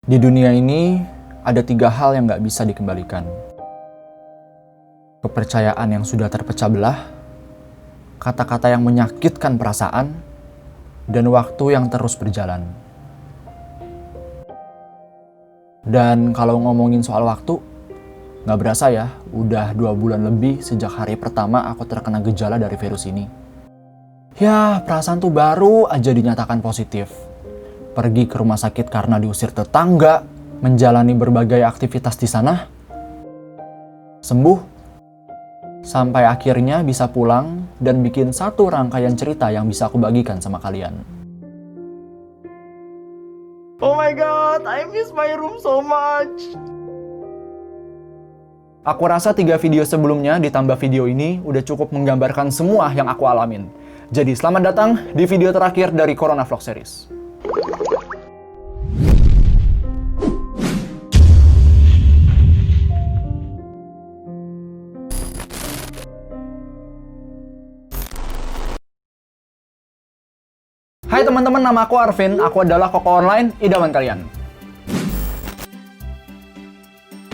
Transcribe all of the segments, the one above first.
Di dunia ini ada 3 hal yang nggak bisa dikembalikan. Kepercayaan yang sudah terpecah belah, kata-kata yang menyakitkan perasaan, dan waktu yang terus berjalan. Dan kalau ngomongin soal waktu, nggak berasa ya, udah 2 bulan lebih sejak hari pertama aku terkena gejala dari virus ini. Ya, perasaan tuh baru aja dinyatakan positif. Pergi ke rumah sakit karena diusir tetangga, menjalani berbagai aktivitas di sana, sembuh, sampai akhirnya bisa pulang dan bikin satu rangkaian cerita yang bisa aku bagikan sama kalian. Oh my god, I miss my room so much. Aku rasa 3 video sebelumnya ditambah video ini udah cukup menggambarkan semua yang aku alamin. Jadi selamat datang di video terakhir dari Corona Vlog Series. Hai teman-teman, nama aku Arvin, aku adalah koko online idaman kalian.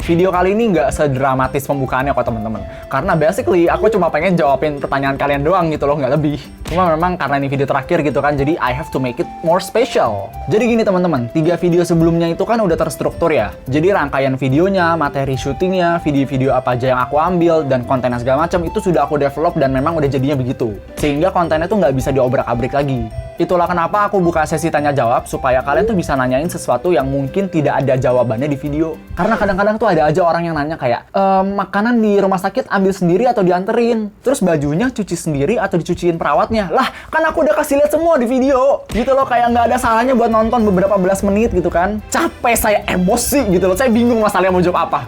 Video kali ini nggak sedramatis pembukaannya kok teman-teman. Karena basically aku cuma pengen jawabin pertanyaan kalian doang gitu loh, nggak lebih. Cuma memang karena ini video terakhir gitu kan, jadi I have to make it more special. Jadi gini teman-teman, 3 video sebelumnya itu kan udah terstruktur ya. Jadi rangkaian videonya, materi syutingnya, video-video apa aja yang aku ambil, dan kontennya segala macam itu sudah aku develop dan memang udah jadinya begitu. Sehingga kontennya tuh nggak bisa diobrak-abrik lagi. Itulah kenapa aku buka sesi tanya jawab supaya kalian tuh bisa nanyain sesuatu yang mungkin tidak ada jawabannya di video. Karena kadang-kadang tuh ada aja orang yang nanya kayak, makanan di rumah sakit ambil sendiri atau dianterin? Terus bajunya cuci sendiri atau dicuciin perawatnya? Lah, kan aku udah kasih lihat semua di video. Gitu loh, kayak nggak ada salahnya buat nonton beberapa belas menit gitu kan. Capek, saya emosi gitu loh. Saya bingung masalahnya mau jawab apa.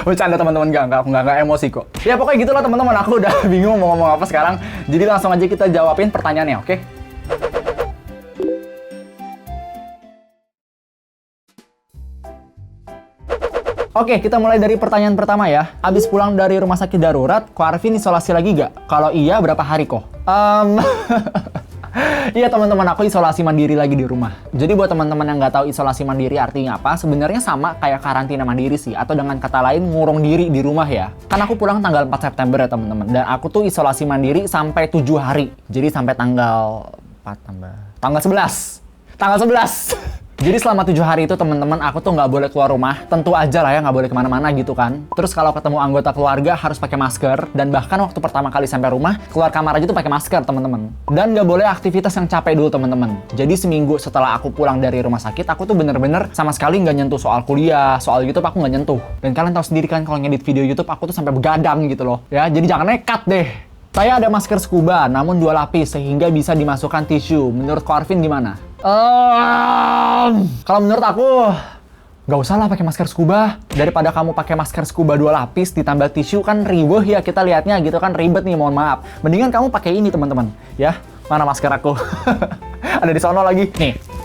Bercanda teman-teman, nggak emosi kok. Ya pokoknya gitulah teman-teman, aku udah bingung mau ngomong apa sekarang. Jadi langsung aja kita jawabin pertanyaannya, oke? Oke, kita mulai dari pertanyaan pertama ya. Abis pulang dari rumah sakit darurat, kok Arvin isolasi lagi gak? Kalau iya, berapa hari kok? Iya teman-teman, aku isolasi mandiri lagi di rumah. Jadi buat teman-teman yang nggak tahu isolasi mandiri artinya apa, sebenarnya sama kayak karantina mandiri sih, atau dengan kata lain ngurung diri di rumah ya. Kan aku pulang tanggal 4 September ya teman-teman, dan aku tuh isolasi mandiri sampai 7 hari. Jadi sampai tanggal 11. Tanggal 11. Jadi selama 7 hari itu teman-teman aku tuh nggak boleh keluar rumah. Tentu aja lah ya, nggak boleh kemana-mana gitu kan. Terus kalau ketemu anggota keluarga harus pakai masker. Dan bahkan waktu pertama kali sampai rumah, keluar kamar aja tuh pakai masker teman-teman. Dan nggak boleh aktivitas yang capek dulu teman-teman. Jadi seminggu setelah aku pulang dari rumah sakit, aku tuh bener-bener sama sekali nggak nyentuh soal kuliah, soal YouTube aku nggak nyentuh. Dan kalian tahu sendiri kan kalau ngedit video YouTube aku tuh sampai begadang gitu loh. Ya, jadi jangan nekat deh. Saya ada masker scuba, namun 2 lapis sehingga bisa dimasukkan tisu. Menurut Ko Arvin gimana? Kalau menurut aku, nggak usah lah pakai masker scuba. Daripada kamu pakai masker scuba 2 lapis ditambah tisu kan ribet ya kita lihatnya gitu kan, ribet nih, mohon maaf. Mendingan kamu pakai ini teman-teman, ya. Mana masker aku? Ada di sono lagi. Nih.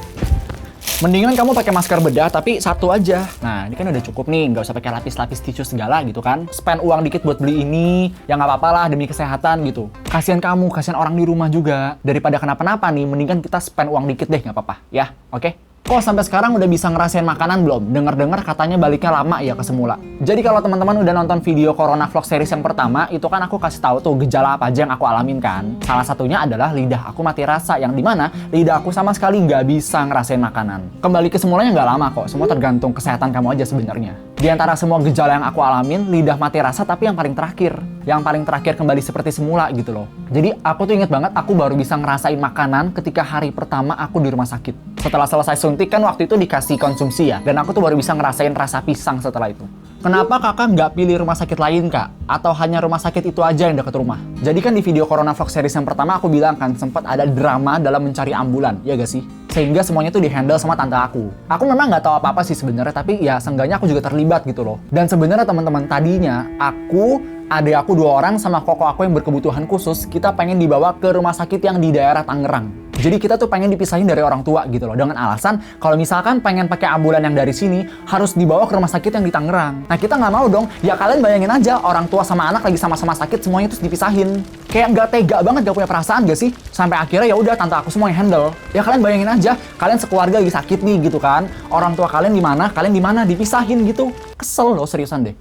Mendingan kamu pakai masker bedah tapi 1 aja. Nah, ini kan udah cukup nih, nggak usah pakai lapis-lapis tisu segala gitu kan. Spend uang dikit buat beli ini, ya nggak apa-apa lah demi kesehatan gitu. Kasihan kamu, kasihan orang di rumah juga. Daripada kenapa-napa nih, mendingan kita spend uang dikit deh, nggak apa-apa, ya, oke? Kok sampai sekarang udah bisa ngerasain makanan belum? Dengar-dengar katanya baliknya lama ya ke semula. Jadi kalau teman-teman udah nonton video Corona Vlog Series yang pertama, itu kan aku kasih tahu tuh gejala apa aja yang aku alamin kan. Salah satunya adalah lidah aku mati rasa, yang dimana lidah aku sama sekali nggak bisa ngerasain makanan. Kembali ke semulanya nggak lama kok, semua tergantung kesehatan kamu aja sebenarnya. Di antara semua gejala yang aku alamin, lidah mati rasa tapi yang paling terakhir. Yang paling terakhir kembali seperti semula gitu loh. Jadi aku tuh inget banget aku baru bisa ngerasain makanan ketika hari pertama aku di rumah sakit. Setelah selesai suntik kan waktu itu dikasih konsumsi ya, dan aku tuh baru bisa ngerasain rasa pisang setelah itu. Kenapa kakak nggak pilih rumah sakit lain kak? Atau hanya rumah sakit itu aja yang dekat rumah? Jadi kan di video Corona Vlog Series yang pertama aku bilang kan sempat ada drama dalam mencari ambulan, ya gak sih? Sehingga semuanya tuh dihandle sama tante aku. Aku memang nggak tahu apa-apa sih sebenarnya, tapi ya seenggaknya aku juga terlibat gitu loh. Dan sebenarnya teman-teman, tadinya aku adik aku 2 orang sama koko aku yang berkebutuhan khusus, kita pengen dibawa ke rumah sakit yang di daerah Tangerang. Jadi kita tuh pengen dipisahin dari orang tua gitu loh, dengan alasan kalau misalkan pengen pakai ambulan yang dari sini harus dibawa ke rumah sakit yang di Tangerang. Nah kita nggak mau dong, ya kalian bayangin aja orang tua sama anak lagi sama-sama sakit semuanya terus dipisahin. Kayak nggak tega banget, nggak punya perasaan gak sih? Sampai akhirnya ya udah tante aku semua yang handle. Ya kalian bayangin aja, kalian sekeluarga lagi sakit nih gitu kan, orang tua kalian di mana dipisahin gitu. Kesel loh seriusan deh.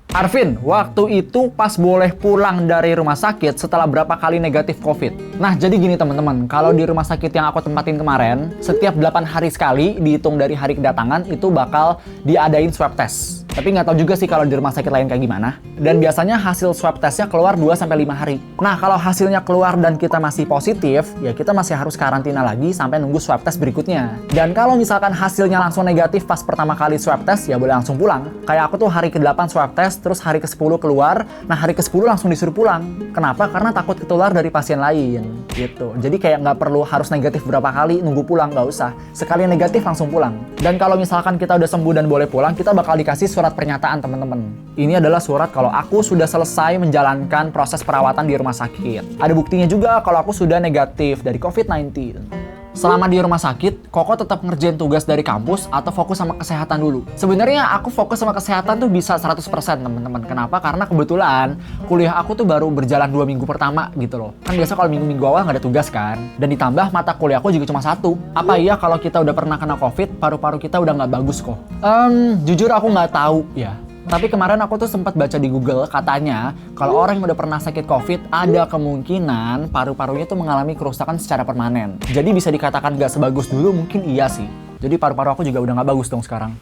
Arvin, waktu itu pas boleh pulang dari rumah sakit setelah berapa kali negatif COVID. Nah, jadi gini teman-teman, kalau di rumah sakit yang aku tempatin kemarin, setiap 8 hari sekali, dihitung dari hari kedatangan, itu bakal diadain swab test. Tapi nggak tahu juga sih kalau di rumah sakit lain kayak gimana. Dan biasanya hasil swab testnya keluar 2-5 hari. Nah, kalau hasilnya keluar dan kita masih positif, ya kita masih harus karantina lagi sampai nunggu swab test berikutnya. Dan kalau misalkan hasilnya langsung negatif pas pertama kali swab test, ya boleh langsung pulang. Kayak aku tuh hari ke-8 swab test, terus hari ke-10 keluar, nah hari ke-10 langsung disuruh pulang. Kenapa? Karena takut ketular dari pasien lain, gitu. Jadi kayak nggak perlu harus negatif berapa kali, nunggu pulang, nggak usah. Sekali negatif langsung pulang. Dan kalau misalkan kita udah sembuh dan boleh pulang, kita bakal dikasih surat pernyataan, teman-teman. Ini adalah surat kalau aku sudah selesai menjalankan proses perawatan di rumah sakit. Ada buktinya juga kalau aku sudah negatif dari COVID-19. Selama di rumah sakit, Koko tetap ngerjain tugas dari kampus atau fokus sama kesehatan dulu. Sebenarnya aku fokus sama kesehatan tuh bisa 100% teman-teman. Kenapa? Karena kebetulan kuliah aku tuh baru berjalan 2 minggu pertama gitu loh. Kan biasa kalau minggu-minggu awal nggak ada tugas kan. Dan ditambah mata kuliah aku juga cuma 1. Apa iya kalau kita udah pernah kena COVID, paru-paru kita udah nggak bagus kok? Jujur aku nggak tahu ya. Tapi kemarin aku tuh sempat baca di Google, katanya kalau orang yang udah pernah sakit COVID, ada kemungkinan paru-parunya tuh mengalami kerusakan secara permanen. Jadi bisa dikatakan gak sebagus dulu, mungkin iya sih. Jadi paru-paru aku juga udah gak bagus dong sekarang.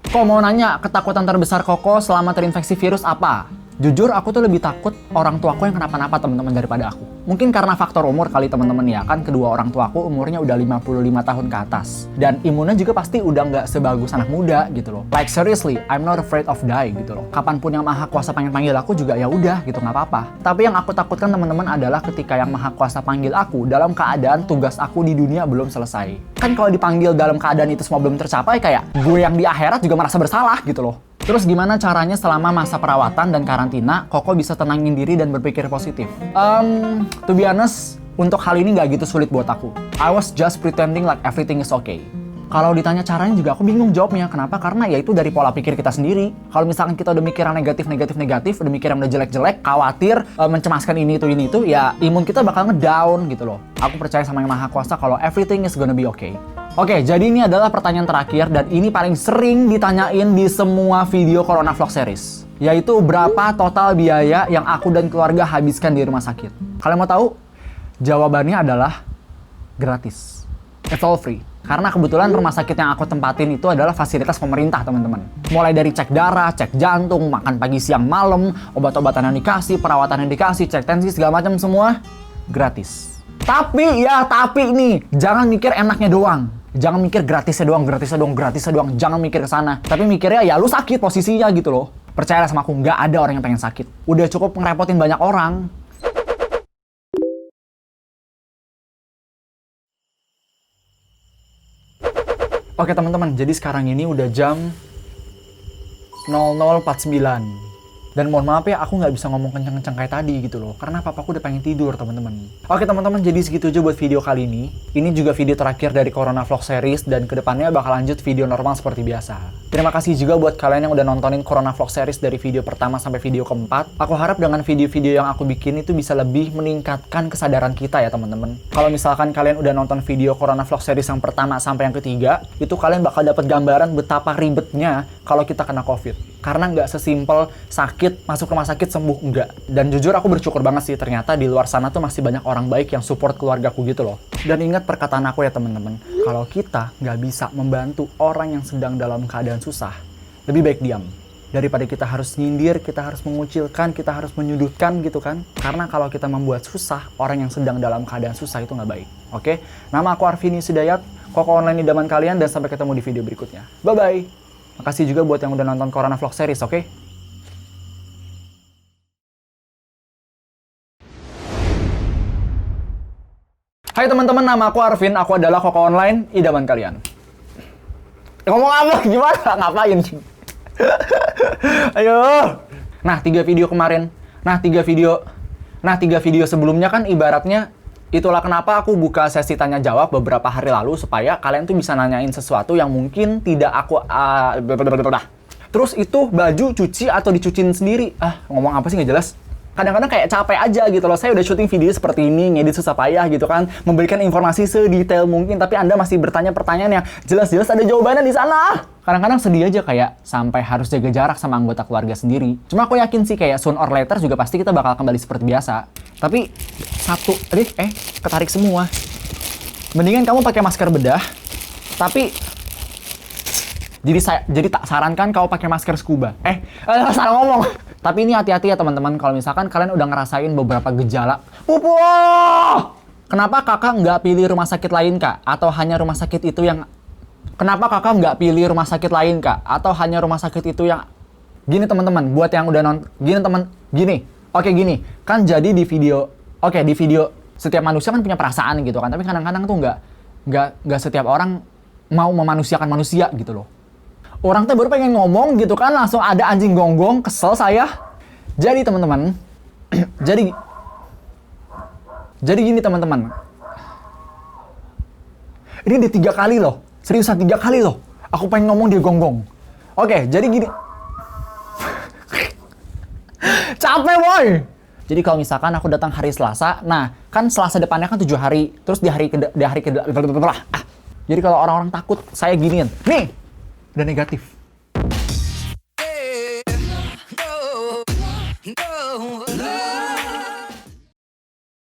Kok mau nanya, ketakutan terbesar Koko selama terinfeksi virus apa? Jujur aku tuh lebih takut orang tuaku yang kenapa-napa teman-teman daripada aku. Mungkin karena faktor umur kali teman-teman ya, kan kedua orang tuaku umurnya udah 55 tahun ke atas. Dan imunnya juga pasti udah nggak sebagus anak muda gitu loh. Like seriously, I'm not afraid of die gitu loh. Kapanpun yang Maha Kuasa panggil aku juga ya udah gitu, nggak apa-apa. Tapi yang aku takutkan teman-teman adalah ketika yang Maha Kuasa panggil aku dalam keadaan tugas aku di dunia belum selesai. Kan kalau dipanggil dalam keadaan itu semua belum tercapai, kayak gue yang di akhirat juga merasa bersalah gitu loh. Terus gimana caranya selama masa perawatan dan karantina, Koko bisa tenangin diri dan berpikir positif? To be honest, untuk hal ini nggak gitu sulit buat aku. I was just pretending like everything is okay. Kalau ditanya caranya juga aku bingung jawabnya. Kenapa? Karena ya itu dari pola pikir kita sendiri. Kalau misalkan kita udah mikir yang negatif, udah mikir yang udah jelek-jelek, khawatir, mencemaskan ini itu, ya imun kita bakal ngedown gitu loh. Aku percaya sama Yang Maha Kuasa kalau everything is gonna be okay. Oke, jadi ini adalah pertanyaan terakhir dan ini paling sering ditanyain di semua video Corona Vlog Series. Yaitu berapa total biaya yang aku dan keluarga habiskan di rumah sakit. Kalian mau tahu? Jawabannya adalah gratis. It's all free. Karena kebetulan rumah sakit yang aku tempatin itu adalah fasilitas pemerintah, teman-teman. Mulai dari cek darah, cek jantung, makan pagi, siang, malam, obat-obatan yang dikasih, perawatan yang dikasih, cek tensi, segala macam semua gratis. Tapi nih, jangan mikir enaknya doang. Jangan mikir gratisnya doang. Jangan mikir ke sana. Tapi mikirnya ya lu sakit posisinya gitu loh. Percayalah sama aku, nggak ada orang yang pengen sakit. Udah cukup ngerepotin banyak orang. Oke teman-teman, jadi sekarang ini udah jam 00.49. Dan mohon maaf ya, aku nggak bisa ngomong kenceng-kenceng kayak tadi gitu loh. Karena papaku udah pengen tidur, teman-teman. Oke teman-teman, jadi segitu aja buat video kali ini. Ini juga video terakhir dari Corona Vlog Series. Dan kedepannya bakal lanjut video normal seperti biasa. Terima kasih juga buat kalian yang udah nontonin Corona Vlog Series dari video pertama sampai video keempat. Aku harap dengan video-video yang aku bikin itu bisa lebih meningkatkan kesadaran kita ya teman-teman. Kalau misalkan kalian udah nonton video Corona Vlog Series yang pertama sampai yang ketiga, itu kalian bakal dapat gambaran betapa ribetnya kalau kita kena COVID. Karena nggak sesimpel sakit, masuk rumah sakit, sembuh, enggak. Dan jujur aku bersyukur banget sih, ternyata di luar sana tuh masih banyak orang baik yang support keluargaku gitu loh. Dan ingat perkataan aku ya teman-teman, kalau kita nggak bisa membantu orang yang sedang dalam keadaan susah, lebih baik diam. Daripada kita harus nyindir, kita harus mengucilkan, kita harus menyudutkan gitu kan. Karena kalau kita membuat susah orang yang sedang dalam keadaan susah itu nggak baik. Oke? Nama aku Arvin Sudayat, Koko Online idaman kalian, dan sampai ketemu di video berikutnya. Bye-bye! Makasih juga buat yang udah nonton Corona Vlog Series, oke? Hai teman-teman, nama aku Arvin, aku adalah Koko Online, idaman kalian. Ngomong apa? Gimana? Ngapain? Ayo! Nah, 3 video kemarin, Nah, tiga video sebelumnya kan ibaratnya itulah kenapa aku buka sesi tanya jawab beberapa hari lalu supaya kalian tuh bisa nanyain sesuatu yang mungkin tidak aku Terus itu baju cuci atau dicuciin sendiri? Ngomong apa sih nggak jelas. Kadang-kadang kayak capek aja gitu loh. Saya udah syuting video seperti ini, ngedit susah payah gitu kan, memberikan informasi sedetail mungkin, tapi Anda masih bertanya pertanyaan yang jelas-jelas ada jawabannya di sana. Kadang-kadang sedih aja kayak sampai harus jaga jarak sama anggota keluarga sendiri. Cuma aku yakin sih kayak soon or later juga pasti kita bakal kembali seperti biasa. Tapi ketarik semua. Mendingan kamu pakai masker bedah, tapi jadi tak sarankan kau pakai masker scuba. Salah ngomong. Tapi ini hati-hati ya teman-teman, kalau misalkan kalian udah ngerasain beberapa gejala. Pupu! Kenapa kakak nggak pilih rumah sakit lain, Kak? Atau hanya rumah sakit itu yang... Kenapa kakak nggak pilih rumah sakit lain, Kak? Atau hanya rumah sakit itu yang... Gini teman-teman, buat yang udah nonton... Gini. Oke gini, kan jadi di video... Oke, di video setiap manusia kan punya perasaan gitu kan. Tapi kadang-kadang tuh nggak setiap orang mau memanusiakan manusia gitu loh. Orang tuh baru pengen ngomong gitu kan, langsung ada anjing gonggong, kesel saya. Jadi teman-teman, jadi gini teman-teman. Ini udah 3 kali loh, seriusan 3 kali loh. Aku pengen ngomong dia gonggong. Oke, jadi gini. Capek boy. Jadi kalau misalkan aku datang hari Selasa, nah kan Selasa depannya kan 7 hari, terus di hari ke Jadi kalau orang-orang takut, saya giniin. Nih, udah negatif.